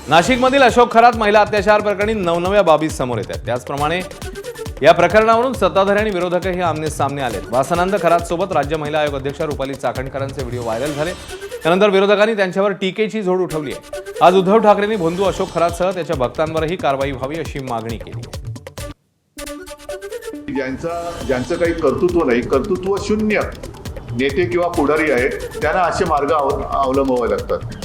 नाशिकमधील अशोक खरात महिला अत्याचार प्रकरणी नवनव्या बाबी समोर येतात। त्याचप्रमाणे या प्रकरणावरून सत्ताधारी आणि विरोधकही आमने सामने आलेत। वासनांद खरात सोबत राज्य महिला आयोग अध्यक्ष रुपाली चाकणकरांचे व्हिडिओ व्हायरल झाले। त्यानंतर विरोधकांनी त्यांच्यावर टीकेची झोड उठवली आहे। आज उद्धव ठाकरेंनी भोंदू अशोक खरातसह त्याच्या भक्तांवरही कारवाई व्हावी अशी मागणी केली आहे। ज्यांचं काही कर्तृत्व नाही, कर्तृत्व शून्य नेते किंवा पुढारी आहेत, त्यांना असे मार्ग अवलंबावे लागतात।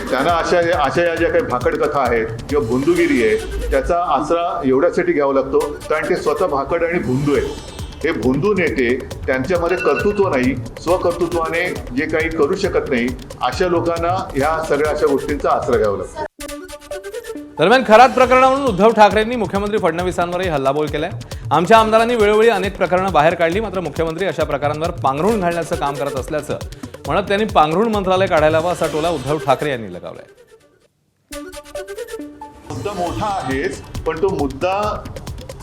त्यांना अशा या ज्या काही भाकड कथा आहेत किंवा भोंदूगिरी आहे त्याचा आसरा एवढ्यासाठी घ्यावा लागतो कारण ते स्वतः भाकड आणि भोंदू आहेत। हे भोंदू नेते त्यांच्यामध्ये कर्तृत्व नाही, स्वकर्तृत्वाने जे काही करू शकत नाही, अशा लोकांना ह्या सगळ्या अशा गोष्टींचा आसरा घ्यावा लागतो। दरम्यान खरात प्रकरणावरून उद्धव ठाकरेंनी मुख्यमंत्री फडणवीसांवरही हल्लाबोल केलाय। आमच्या आमदारांनी वेळोवेळी अनेक प्रकरणं बाहेर काढली, मात्र मुख्यमंत्री अशा प्रकारांवर पांघरूण घालण्याचं काम करत असल्याचं म्हणत त्यांनी पांघरूण मंत्रालय काढायला हवं असा टोला उद्धव ठाकरे यांनी लगावलाय। मुद्दा मोठा आहेच, पण तो मुद्दा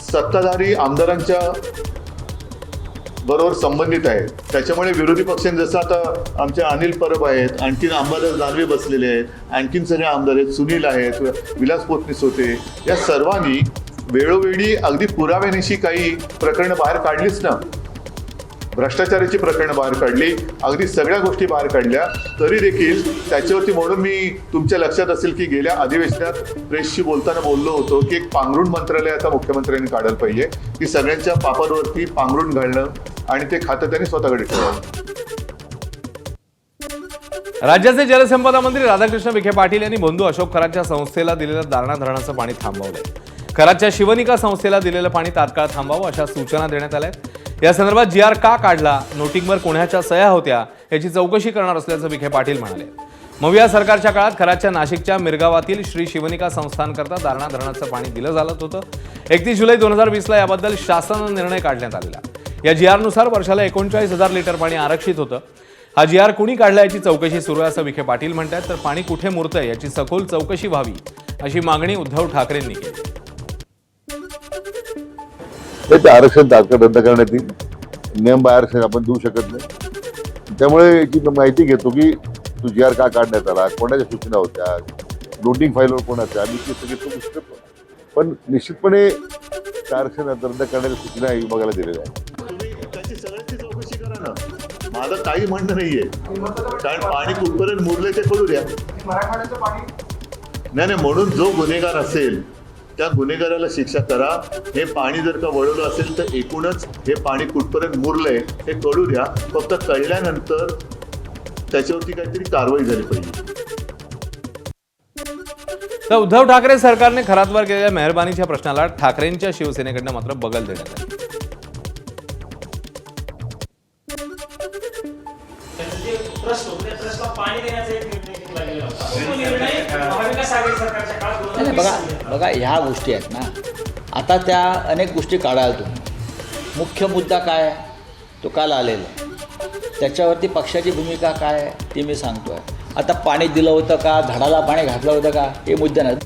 सत्ताधारी आमदारांच्या बरोबर संबंधित आहे। त्याच्यामुळे विरोधी पक्षांनी जसं आता आमचे अनिल परब आहेत, आणखीन अंबादास दानवे बसलेले आहेत, आणखीन सगळे आमदार आहेत, सुनील आहेत, विलास पोतनीस होते, या सर्वांनी वेळोवेळी अगदी पुराव्यानिशी काही प्रकरणं बाहेर काढलीच ना। भ्रष्टाचाराची प्रकरणं बाहेर काढली, अगदी सगळ्या गोष्टी बाहेर काढल्या, तरी देखील त्याच्यावरती म्हणून मी तुमच्या लक्षात असेल की गेल्या अधिवेशनात प्रेसशी बोलताना बोललो होतो की एक पांघरूण मंत्रालय आता मुख्यमंत्र्यांनी काढायला पाहिजे, की सगळ्यांच्या पापांवरती पांघरूण घालणं आणि ते खातं त्यांनी स्वतःकडे ठेवावं। राज्याचे जलसंपदा मंत्री राधाकृष्ण विखे पाटील यांनी भोंदू अशोक खरातच्या संस्थेला दिलेलं दारणा धरणाचं पाणी थांबवलंय। खरातच्या शिवनिका संस्थेला दिलेलं पाणी तात्काळ थांबावं अशा सूचना देण्यात आल्या आहेत। या संदर्भात जी.आर. का काढला, नोटिंगवर कोणाच्या सह्या होत्या याची चौकशी करणार असल्याचं विखे पाटील म्हणाले। मविया सरकारच्या काळात खरातच्या नाशिकच्या मिरगावातील श्री शिवनिका संस्थांकरता दारणा धरणाचं पाणी दिलं जात होतं। 31 जुलै 2020 ला याबद्दल शासनानं निर्णय काढण्यात आलेला। या जी.आर. नुसार वर्षाला 39,000 लिटर पाणी आरक्षित होतं। हा जी.आर. कुणी काढला याची चौकशी सुरू आहे असं विखे पाटील म्हणतात। तर पाणी कुठे मुरतंय याची सखोल चौकशी व्हावी अशी मागणी उद्धव ठाकरेंनी केली। ते आरक्षण तात्काळ रद्द करण्यात येईल। नियम आरक्षण आपण देऊ शकत नाही। त्यामुळे याची माहिती घेतो की तू जी.आर. का काढण्यात आला, कोणाच्या सूचना होत्या, नोटिंग फाईलवर कोणाच्या, आम्ही ते सगळे चौकशी करतो। पण निश्चितपणे आरक्षण रद्द करण्याच्या सूचना विभागाला दिलेल्या आहेत। तुम्ही त्याची सगळ्यांची चौकशी करा ना, माझं काही म्हणणं नाहीये, कारण पाणी कुठपर्यंत मुरले ते कळू द्या। नाही, म्हणून जो गुन्हेगार असेल त्या गुन्हेगाराला शिक्षा करा। हे पाणी जर का वळवलं असेल तर एकूणच हे पाणी कुठपर्यंत मुरलंय हे कळू द्या। फक्त कळल्यानंतर त्याच्यावरती काहीतरी कारवाई झाली पाहिजे। तर उद्धव ठाकरे सरकारने खरातवर केलेल्या मेहरबानीच्या प्रश्नाला ठाकरेंच्या शिवसेनेकडनं मात्र बगल देण्यात आली। बघा ह्या गोष्टी आहेत ना, आता त्या अनेक गोष्टी काढाल तुम्ही। मुख्य मुद्दा काय आहे तो काल आलेला, त्याच्यावरती पक्षाची भूमिका काय आहे ती मी सांगतोय। आता पाणी दिलं होतं का, झाडाला पाणी घातलं होतं का, हे मुद्दे नाही।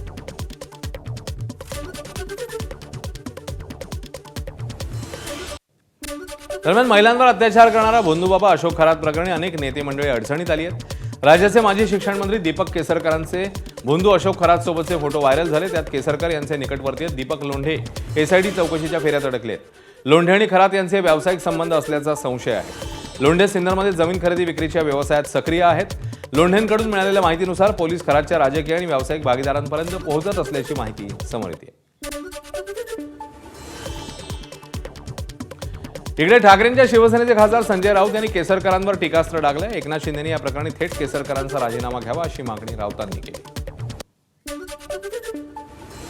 दरम्यान महिलांवर अत्याचार करणारा भोंदूबाबा अशोक खरात प्रकरणी अनेक नेते मंडळी अडचणीत आली आहेत। राज्याचे माजी शिक्षण मंत्री दीपक केसरकरांचे भोंदू अशोक खरात सोबतचे फोटो व्हायरल झाले। त्यात केसरकर यांचे निकटवर्तीय दीपक लोंढे एसआयटी चौकशीच्या फेऱ्यात अडकले। लोंढे आणि खरात यांचे व्यावसायिक संबंध असल्याचा संशय आहे। लोंढे सिन्नरमध्ये जमीन खरेदी विक्रीच्या व्यवसायात सक्रिय आहेत। लोंढेंकडून मिळालेल्या माहितीनुसार पोलीस खरातच्या राजकीय आणि व्यावसायिक भागीदारांपर्यंत पोहोचत असल्याची माहिती समोर येते। इकडे ठाकरेंच्या शिवसेनेचे खासदार संजय राऊत यांनी केसरकरांवर टीकास्त्र डागलंय। एकनाथ शिंदेंनी या प्रकरणी थेट केसरकरांचा राजीनामा घ्यावा अशी मागणी राऊतांनी केली।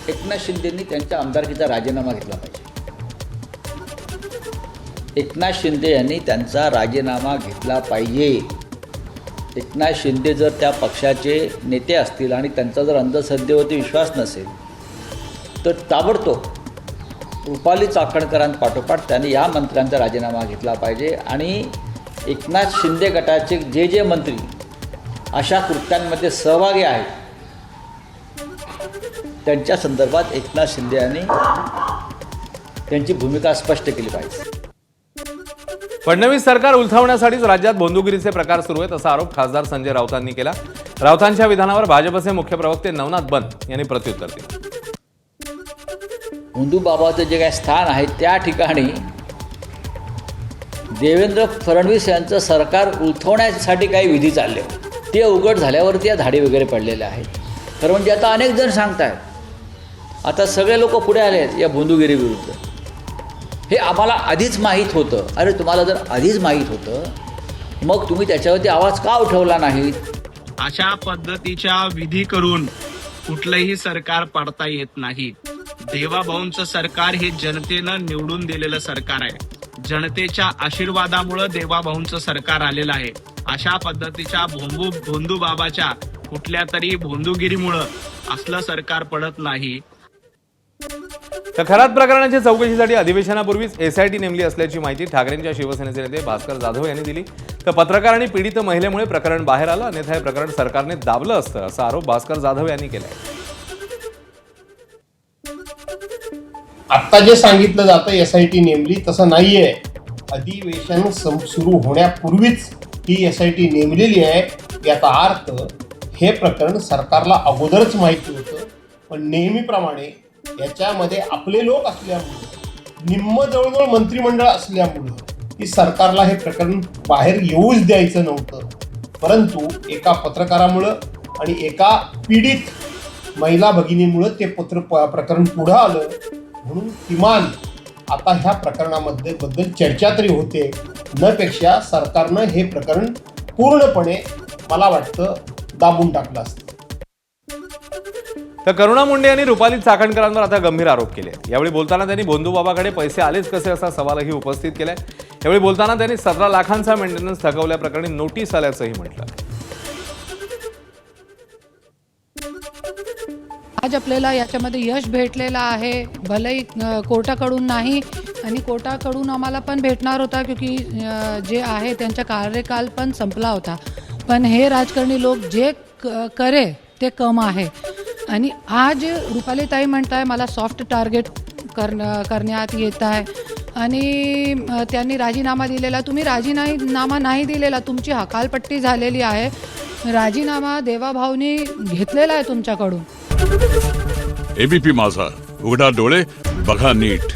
एकनाथ शिंदेंनी त्यांच्या आमदारकीचा राजीनामा घेतला पाहिजे। एकनाथ शिंदे यांनी त्यांचा राजीनामा घेतला पाहिजे। एकनाथ शिंदे जर त्या पक्षाचे नेते असतील आणि त्यांचा जर अंधश्रद्धेवरती विश्वास नसेल तर ताबडतोब रुपाली चाकणकरांपाठोपाठ त्यांनी या मंत्र्यांचा राजीनामा घेतला पाहिजे आणि एकनाथ शिंदे गटाचे जे मंत्री अशा कृत्यांमध्ये सहभागी आहेत त्यांच्या संदर्भात एकनाथ शिंदे यांनी त्यांची भूमिका स्पष्ट केली पाहिजे। फडणवीस सरकार उलथवण्यासाठीच राज्यात भोंदूगिरीचे प्रकार सुरू आहेत असा आरोप खासदार संजय राऊतांनी केला। राऊतांच्या विधानावर भाजपचे मुख्य प्रवक्ते नवनाथ बन यांनी प्रत्युत्तर दिलं. हुंदू बाबाचं जे काही स्थान आहे त्या ठिकाणी देवेंद्र फडणवीस यांचं सरकार उलथवण्यासाठी काही विधी चालले, ते उघड झाल्यावरती या धाडी वगैरे पडलेल्या आहेत. खरं म्हणजे आता अनेक जण सांगत आहेत, आता सगळे लोक पुढे आले आहेत या भोंदूगिरी विरुद्ध. हे आम्हाला आधीच माहीत होतं. अरे तुम्हाला जर आधीच माहीत होतं मग तुम्ही त्याच्यावरती आवाज का उठवला नाहीत? अशा पद्धतीच्या विधी करून कुठलंही सरकार पाडता येत नाही. देवाभाऊंचं सरकार हे जनतेनं निवडून दिलेलं सरकार आहे. जनतेच्या आशीर्वादामुळं देवाभाऊंचं सरकार आलेलं आहे. अशा पद्धतीच्या भोंदू बाबाच्या कुठल्या तरी भोंदूगिरीमुळं असलं सरकार पडत नाही. तर खरात प्रकरणाच्या चौकशीसाठी अधिवेशनापूर्वीच एसआयटी नेमली असल्याची माहिती ठाकरेंच्या शिवसेनेचे नेते भास्कर जाधव यांनी दिली. तर पत्रकार आणि पीडित महिलेमुळे प्रकरण बाहेर आलं, अन्यथा हे प्रकरण सरकारने दाबलं असतं असा आरोप भास्कर जाधव यांनी केलाय. आता जे सांगितलं जातं एसआयटी नेमली, तसं नाहीये. अधिवेशन सुरू होण्यापूर्वीच ही एसआयटी नेमलेली आहे. याचा अर्थ हे प्रकरण सरकारला अगोदरच माहिती होतं, पण नेहमीप्रमाणे याच्यामध्ये आपले लोक असल्यामुळे, निम्म जवळजवळ मंत्रिमंडळ असल्यामुळं की सरकारला हे प्रकरण बाहेर येऊच द्यायचं नव्हतं. परंतु एका पत्रकारामुळं आणि एका पीडित महिला भगिनीमुळं ते प्रकरण पुढं आलं. म्हणून किमान आता ह्या प्रकरणामध्ये बद्दल चर्चा तरी होते, न सरकारनं हे प्रकरण पूर्णपणे मला वाटतं दाबून टाकलं असतं. तर करुणा मुंडे यांनी रुपाली चाकणकरांवर आता गंभीर आरोप केले. यावेळी बोलताना त्यांनी भोंदूबाबाकडे पैसे आलेच कसे असा सवालही उपस्थित केलाय. यावेळी बोलताना त्यांनी 17 लाखांचा मेंटेनन्स थकवल्याप्रकरणी नोटीस आल्याचंही म्हटलं. आज आपल्याला याच्यामध्ये यश भेटलेलं आहे, भलेही कोर्टाकडून नाही आणि कोर्टाकडून आम्हाला पण भेटणार होता, क्योंकि जे आहे त्यांचा कार्यकाल पण संपला होता. पण हे राजकारणी लोक जे करे ते कम आहे. आणि आज रुपालीताई म्हणताय मला सॉफ्ट टार्गेट करण्यात येत आहे आणि त्यांनी राजीनामा दिलेला. तुम्ही राजीनामा नाही दिलेला, तुमची हकालपट्टी झालेली आहे. राजीनामा देवाभाऊनी घेतलेला आहे तुमच्याकडून. एबीपी माझा, उघडा डोळे बघा नीट.